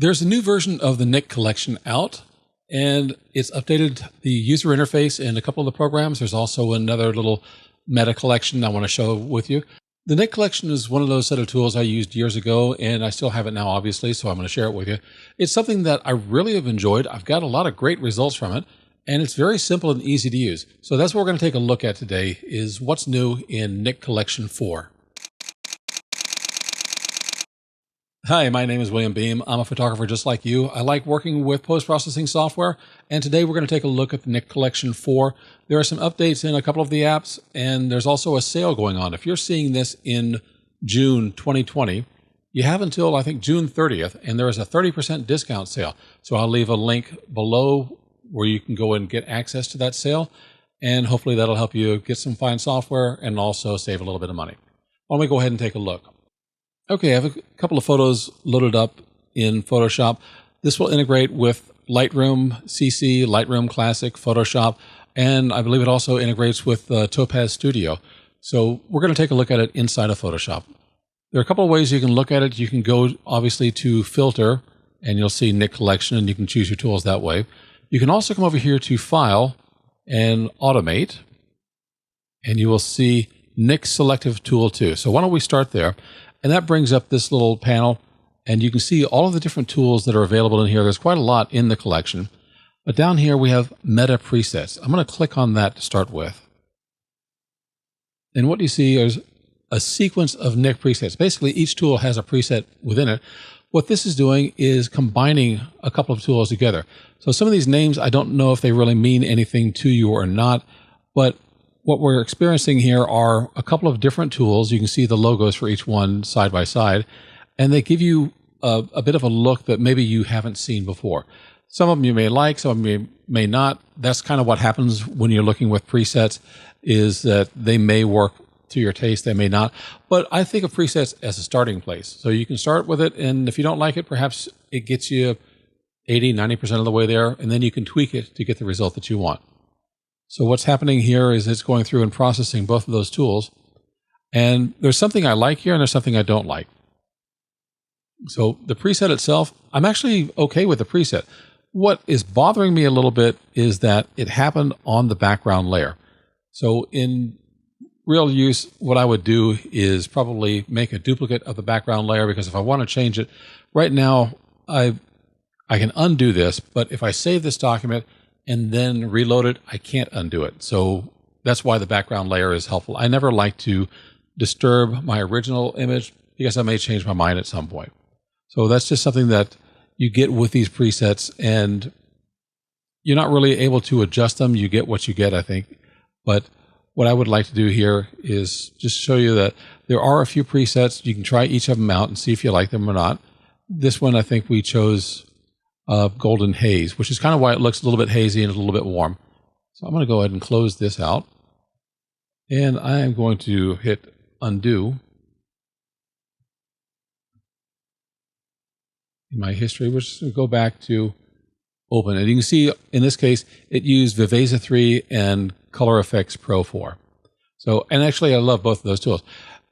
There's a new version of the Nik Collection out, and it's updated the user interface in a couple of the programs. There's also another little meta collection I want to show with you. The Nik Collection is one of those set of tools I used years ago, and I still have it now, obviously, so I'm going to share it with you. It's something that I really have enjoyed. I've got a lot of great results from it, and it's very simple and easy to use. So that's what we're going to take a look at today, is what's new in Nik Collection 4. Hi, my name is William Beem. I'm a photographer just like you. I like working with post-processing software, and today we're going to take a look at the Nik Collection 4. There are some updates in a couple of the apps, and there's also a sale going on. If you're seeing this in June 2020, you have until, I think, June 30th, and there is a 30% discount sale. So I'll leave a link below where you can go and get access to that sale, and hopefully that'll help you get some fine software and also save a little bit of money. Why don't we go ahead and take a look? Okay, I have a couple of photos loaded up in Photoshop. This will integrate with Lightroom CC, Lightroom Classic, Photoshop, and I believe it also integrates with Topaz Studio. So we're going to take a look at it inside of Photoshop. There are a couple of ways you can look at it. You can go, obviously, to Filter, and you'll see Nik Collection, and you can choose your tools that way. You can also come over here to File and Automate, and you will see Nik Selective Tool 2. So why don't we start there? And that brings up this little panel, and you can see all of the different tools that are available in here. There's quite a lot in the collection. But down here we have Meta Presets. I'm going to click on that to start with. And what you see is a sequence of Nik presets. Basically, each tool has a preset within it. What this is doing is combining a couple of tools together. So some of these names, I don't know if they really mean anything to you or not, but what we're experiencing here are a couple of different tools. You can see the logos for each one side by side, and they give you a bit of a look that maybe you haven't seen before. Some of them you may like, some of them you may not. That's kind of what happens when you're looking with presets, is that they may work to your taste, they may not. But I think of presets as a starting place. So you can start with it, and if you don't like it, perhaps it gets you 80, 90% of the way there, and then you can tweak it to get the result that you want. So what's happening here is it's going through and processing both of those tools. And there's something I like here and there's something I don't like. So the preset itself, I'm actually okay with the preset. What is bothering me a little bit is that it happened on the background layer. So in real use, what I would do is probably make a duplicate of the background layer, because if I want to change it, right now I can undo this, but if I save this document and then reload it, I can't undo it. So that's why the background layer is helpful. I never like to disturb my original image because I may change my mind at some point. So that's just something that you get with these presets, and you're not really able to adjust them. You get what you get, I think. But what I would like to do here is just show you that there are a few presets. You can try each of them out and see if you like them or not. This one, I think we chose Golden Haze, which is kind of why it looks a little bit hazy and a little bit warm. So I'm going to go ahead and close this out, and I am going to hit undo. In my history, we're just going to go back to open, and you can see in this case it used Viveza 3 and Silver Efex Pro 4. So, and actually I love both of those tools.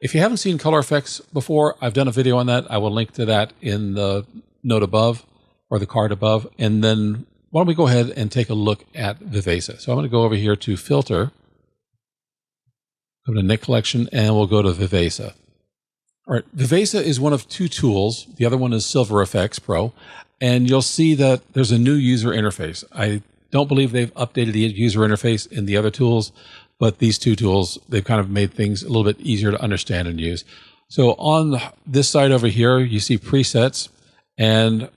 If you haven't seen Silver Efex before, I've done a video on that. I will link to that in the note above, or the card above. And then why don't we go ahead and take a look at Viveza. So I'm going to go over here to Filter, go to Nik Collection, and we'll go to Viveza. All right, Viveza is one of two tools. The other one is Silver Efex Pro. And you'll see that there's a new user interface. I don't believe they've updated the user interface in the other tools, but these two tools, they've kind of made things a little bit easier to understand and use. So on this side over here, you see presets, and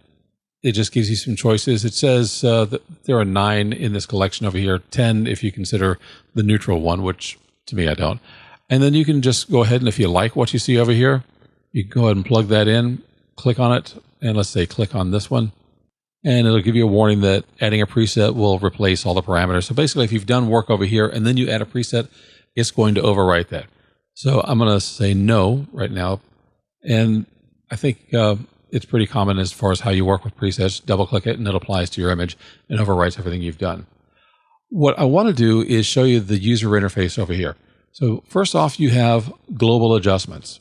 it just gives you some choices. It says that there are 9 in this collection over here, 10 if you consider the neutral one, which to me I don't. And then you can just go ahead, and if you like what you see over here, you can go ahead and plug that in, click on it, and let's say click on this one, and it'll give you a warning that adding a preset will replace all the parameters. So basically, if you've done work over here and then you add a preset, it's going to overwrite that. So I'm going to say no right now, and I think it's pretty common as far as how you work with presets. Double click it and it applies to your image and overwrites everything you've done. What I want to do is show you the user interface over here. So first off, you have global adjustments.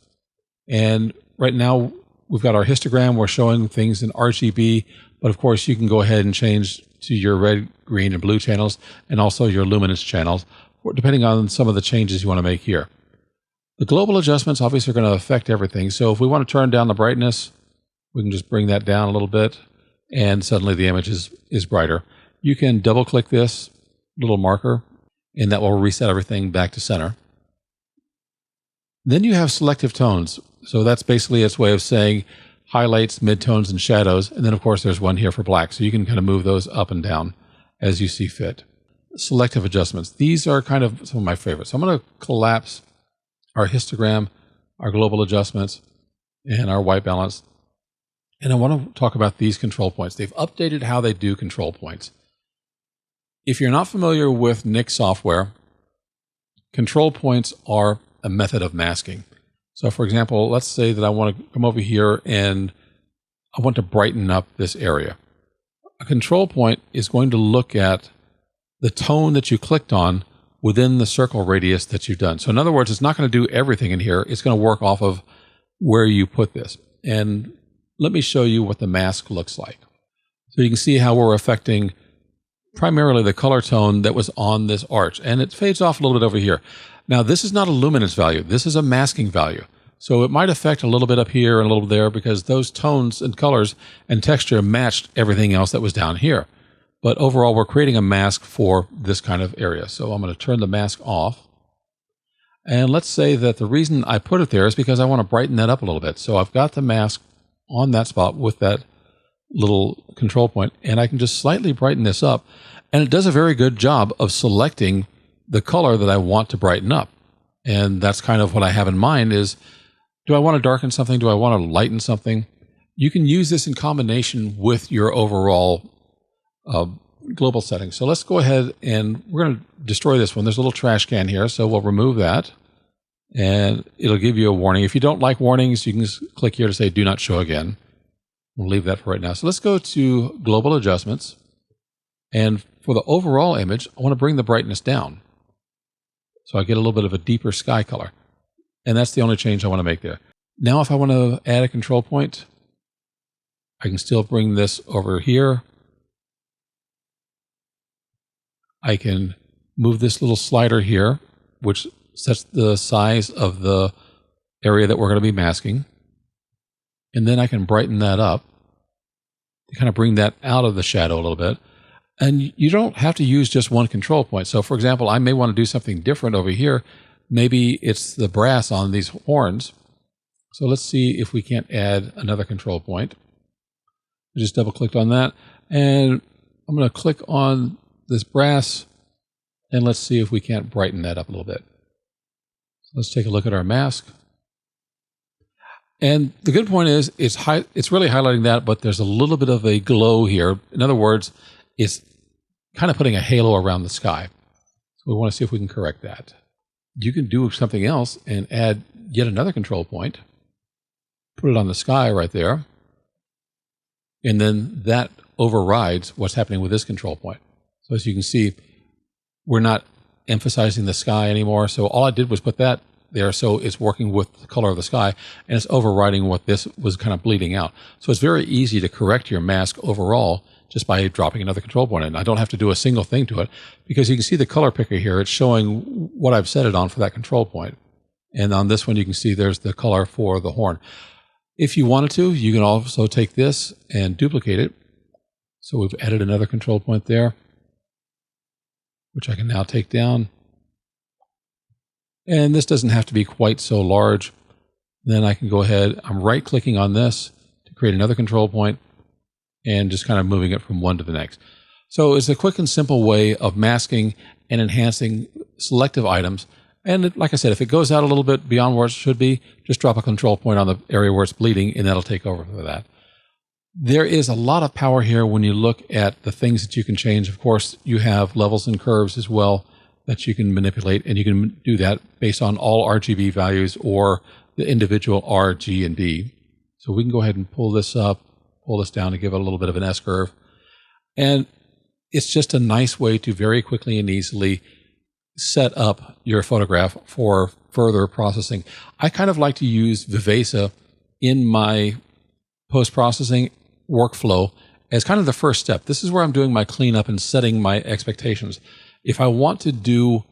And right now we've got our histogram. We're showing things in RGB, but of course you can go ahead and change to your red, green, and blue channels, and also your luminance channels, depending on some of the changes you want to make here. The global adjustments obviously are going to affect everything. So if we want to turn down the brightness, we can just bring that down a little bit, and suddenly the image is brighter. You can double click this little marker, and that will reset everything back to center. Then you have selective tones. So that's basically its way of saying highlights, midtones, and shadows. And then, of course, there's one here for black. So you can kind of move those up and down as you see fit. Selective adjustments. These are kind of some of my favorites. So I'm going to collapse our histogram, our global adjustments, and our white balance. And I want to talk about these control points. They've updated how they do control points. If you're not familiar with Nik software, control points are a method of masking. So for example, let's say that I want to come over here and I want to brighten up this area. A control point is going to look at the tone that you clicked on within the circle radius that you've done. So in other words, it's not going to do everything in here. It's going to work off of where you put this. And let me show you what the mask looks like. So you can see how we're affecting primarily the color tone that was on this arch. And it fades off a little bit over here. Now, this is not a luminance value. This is a masking value. So it might affect a little bit up here and a little there because those tones and colors and texture matched everything else that was down here. But overall, we're creating a mask for this kind of area. So I'm going to turn the mask off. And let's say that the reason I put it there is because I want to brighten that up a little bit. So I've got the mask on that spot with that little control point, and I can just slightly brighten this up. And it does a very good job of selecting the color that I want to brighten up. And that's kind of what I have in mind is, do I want to darken something? Do I want to lighten something? You can use this in combination with your overall global settings. So let's go ahead and we're going to destroy this one. There's a little trash can here, so we'll remove that. And it'll give you a warning. If you don't like warnings, you can just click here to say do not show again. We'll leave that for right now. So let's go to global adjustments. And for the overall image, I want to bring the brightness down. So I get a little bit of a deeper sky color. And that's the only change I want to make there. Now, if I want to add a control point, I can still bring this over here. I can move this little slider here, which sets the size of the area that we're going to be masking. And then I can brighten that up to kind of bring that out of the shadow a little bit. And you don't have to use just one control point. So for example, I may want to do something different over here. Maybe it's the brass on these horns. So let's see if we can't add another control point. I just double clicked on that. And I'm going to click on this brass. And let's see if we can't brighten that up a little bit. So let's take a look at our mask. And the good point is it's really highlighting that, but there's a little bit of a glow here. In other words, it's kind of putting a halo around the sky. So we want to see if we can correct that. You can do something else and add yet another control point. Put it on the sky right there. And then that overrides what's happening with this control point. So as you can see, we're not emphasizing the sky anymore. So all I did was put that there, so it's working with the color of the sky, and it's overriding what this was kind of bleeding out. So it's very easy to correct your mask overall just by dropping another control point in. I don't have to do a single thing to it because you can see the color picker here. It's showing what I've set it on for that control point. And on this one, you can see there's the color for the horn. If you wanted to, you can also take this and duplicate it. So we've added another control point there, which I can now take down. And this doesn't have to be quite so large. Then I can go ahead, I'm right clicking on this to create another control point and just kind of moving it from one to the next. So it's a quick and simple way of masking and enhancing selective items. And like I said, if it goes out a little bit beyond where it should be, just drop a control point on the area where it's bleeding and that'll take over for that. There is a lot of power here when you look at the things that you can change. Of course, you have levels and curves as well that you can manipulate, and you can do that based on all RGB values or the individual R, G, and B. So we can go ahead and pull this up, pull this down to give it a little bit of an S-curve. And it's just a nice way to very quickly and easily set up your photograph for further processing. I kind of like to use Viveza in my post-processing workflow as kind of the first step. This is where I'm doing my cleanup and setting my expectations. If I want to do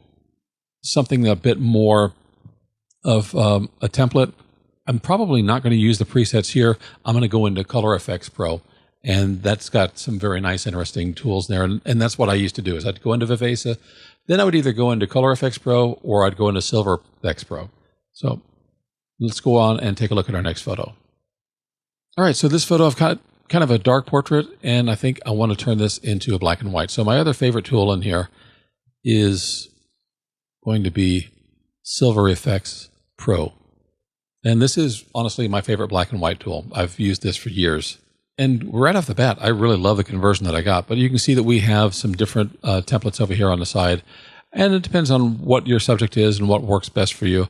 something a bit more of a template, I'm probably not going to use the presets here. I'm going to go into Silver Efex Pro, and that's got some very nice, interesting tools there. And that's what I used to do, is I'd go into Viveza, then I would either go into Silver Efex Pro or I'd go into Silver Efex Pro. So let's go on and take a look at our next photo. All right, so this photo, I've got kind of a dark portrait, and I think I want to turn this into a black and white. So my other favorite tool in here is going to be Silver Efex Pro. And this is honestly my favorite black and white tool. I've used this for years. And right off the bat, I really love the conversion that I got. But you can see that we have some different templates over here on the side. And it depends on what your subject is and what works best for you.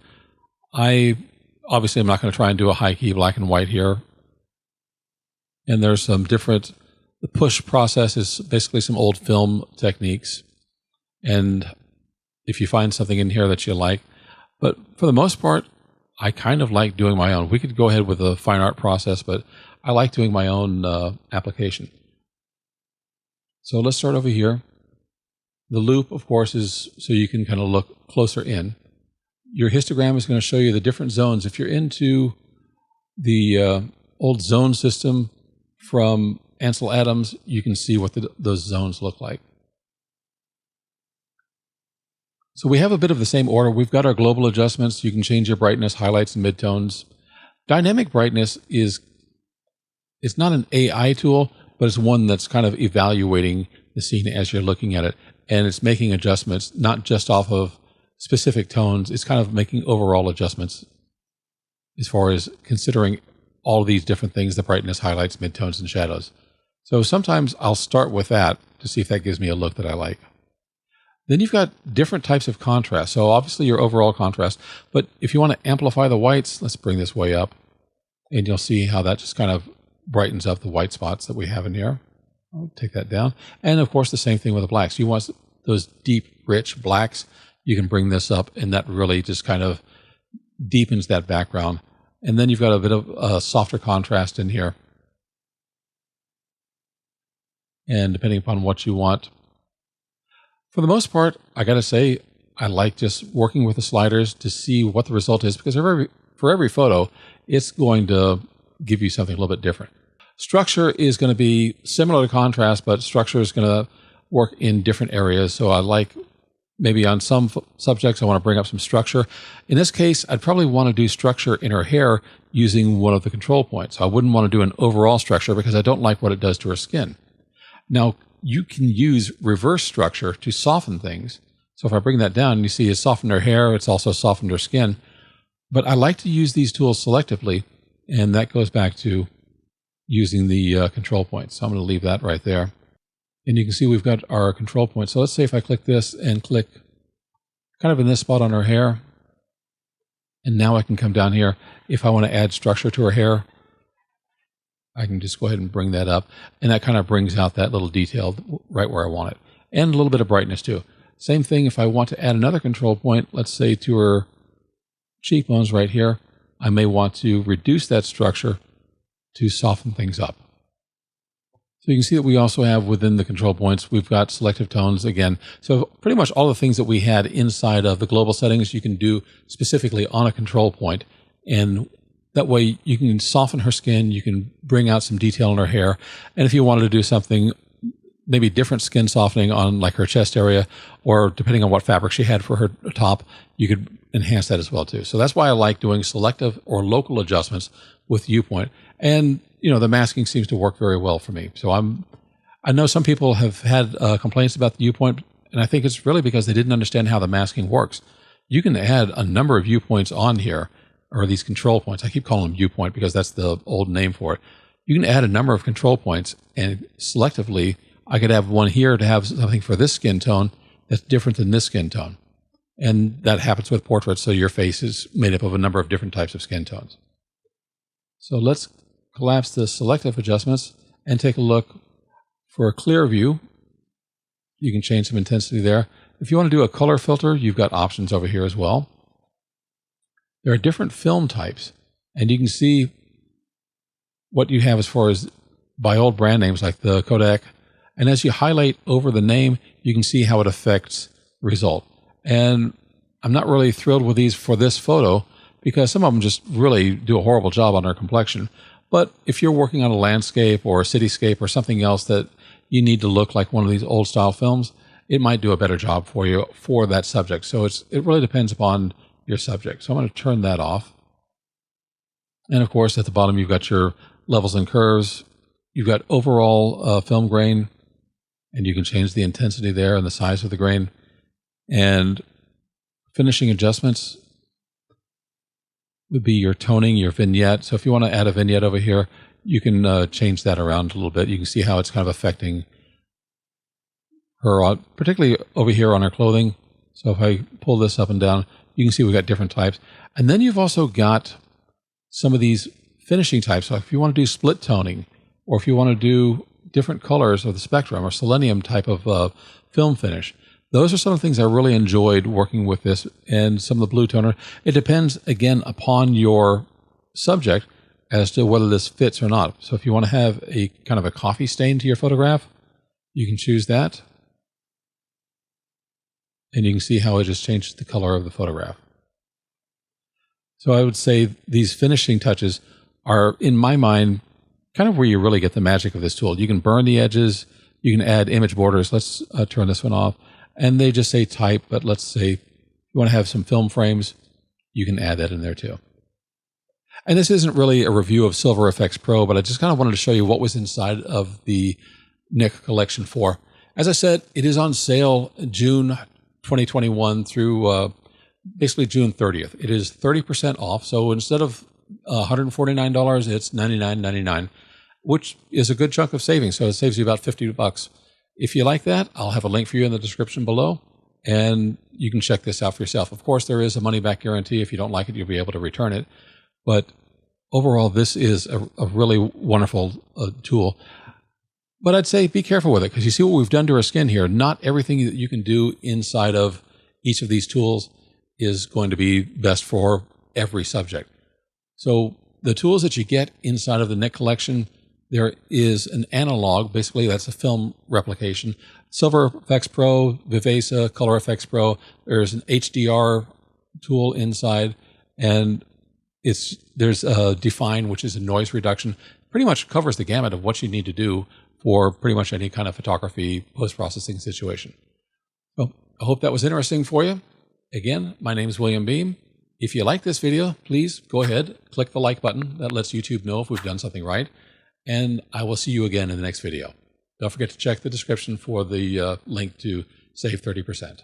I obviously am not going to try and do a high key black and white here. And there's some different, the push process is basically some old film techniques. And if you find something in here that you like, but for the most part, I kind of like doing my own. We could go ahead with a fine art process, but I like doing my own application. So let's start over here. The loop, of course, is so you can kind of look closer in. Your histogram is going to show you the different zones. If you're into the old zone system from Ansel Adams, you can see what those zones look like. So we have a bit of the same order. We've got our global adjustments. You can change your brightness, highlights, and midtones. Dynamic brightness it's not an AI tool, but it's one that's kind of evaluating the scene as you're looking at it. And it's making adjustments, not just off of specific tones. It's kind of making overall adjustments as far as considering all of these different things, the brightness, highlights, midtones, and shadows. So sometimes I'll start with that to see if that gives me a look that I like. Then you've got different types of contrast. So obviously your overall contrast, but if you want to amplify the whites, let's bring this way up, and you'll see how that just kind of brightens up the white spots that we have in here. I'll take that down. And of course the same thing with the blacks. You want those deep, rich blacks, you can bring this up, and that really just kind of deepens that background. And then you've got a bit of a softer contrast in here. And depending upon what you want. For the most part, I got to say, I like just working with the sliders to see what the result is, because for every photo, it's going to give you something a little bit different. Structure is going to be similar to contrast, but structure is going to work in different areas. So I like, maybe on some subjects, I want to bring up some structure. In this case, I'd probably want to do structure in her hair using one of the control points. I wouldn't want to do an overall structure because I don't like what it does to her skin. Now, you can use reverse structure to soften things. So if I bring that down, you see it's softened her hair, it's also softened her skin. But I like to use these tools selectively, and that goes back to using the control points. So I'm going to leave that right there. And you can see we've got our control point. So let's say if I click this and click kind of in this spot on her hair, and now I can come down here. If I want to add structure to her hair, I can just go ahead and bring that up, and that kind of brings out that little detail right where I want it. And a little bit of brightness too. Same thing if I want to add another control point, let's say to her cheekbones right here, I may want to reduce that structure to soften things up. So you can see that we also have within the control points, we've got selective tones again. So pretty much all the things that we had inside of the global settings, you can do specifically on a control point. And that way you can soften her skin, you can bring out some detail in her hair. And if you wanted to do something, maybe different skin softening on like her chest area, or depending on what fabric she had for her top, you could enhance that as well too. So that's why I like doing selective or local adjustments with viewpoint. And you know, the masking seems to work very well for me. So I know some people have had complaints about the viewpoint, and I think it's really because they didn't understand how the masking works. You can add a number of viewpoints on here, or these control points. I keep calling them viewpoint because that's the old name for it. You can add a number of control points, and selectively, I could have one here to have something for this skin tone that's different than this skin tone. And that happens with portraits, so your face is made up of a number of different types of skin tones. So let's collapse the selective adjustments and take a look for a clear view. You can change some intensity there. If you want to do a color filter, you've got options over here as well. There are different film types, and you can see what you have as far as by old brand names like the Kodak. And as you highlight over the name, you can see how it affects the result. And I'm not really thrilled with these for this photo because some of them just really do a horrible job on their complexion. But if you're working on a landscape or a cityscape or something else that you need to look like one of these old style films, it might do a better job for you for that subject. So it really depends upon your subject. So I'm going to turn that off. And of course, at the bottom, you've got your levels and curves. You've got overall film grain, and you can change the intensity there and the size of the grain. And finishing adjustments would be your toning, your vignette. So if you want to add a vignette over here, you can change that around a little bit. You can see how it's kind of affecting her, particularly over here on her clothing. So if I pull this up and down, you can see we've got different types. And then you've also got some of these finishing types. So if you want to do split toning, or if you want to do different colors of the spectrum or selenium type of film finish, those are some of the things I really enjoyed working with this, and some of the blue toner. It depends, again, upon your subject as to whether this fits or not. So if you want to have a kind of a coffee stain to your photograph, you can choose that. And you can see how it just changes the color of the photograph. So I would say these finishing touches are, in my mind, kind of where you really get the magic of this tool. You can burn the edges. You can add image borders. Let's turn this one off. And they just say type, but let's say you want to have some film frames, you can add that in there too. And this isn't really a review of Silver Efex Pro, but I just kind of wanted to show you what was inside of the Nik Collection 4. As I said, it is on sale June 2021 through basically June 30th. It is 30% off. So instead of $149, it's $99.99, which is a good chunk of savings. So it saves you about $50. If you like that, I'll have a link for you in the description below, and you can check this out for yourself. Of course, there is a money-back guarantee. If you don't like it, you'll be able to return it. But overall, this is a really wonderful tool. But I'd say be careful with it, because you see what we've done to our skin here. Not everything that you can do inside of each of these tools is going to be best for every subject. So the tools that you get inside of the Nik Collection, there is an analog, basically that's a film replication. Silver Efex Pro, Viveza, Color Efex Pro. There's an HDR tool inside, and there's a DFine, which is a noise reduction. Pretty much covers the gamut of what you need to do for pretty much any kind of photography post-processing situation. Well, I hope that was interesting for you. Again, my name is William Beem. If you like this video, please go ahead, click the like button. That lets YouTube know if we've done something right. And I will see you again in the next video. Don't forget to check the description for the link to save 30%.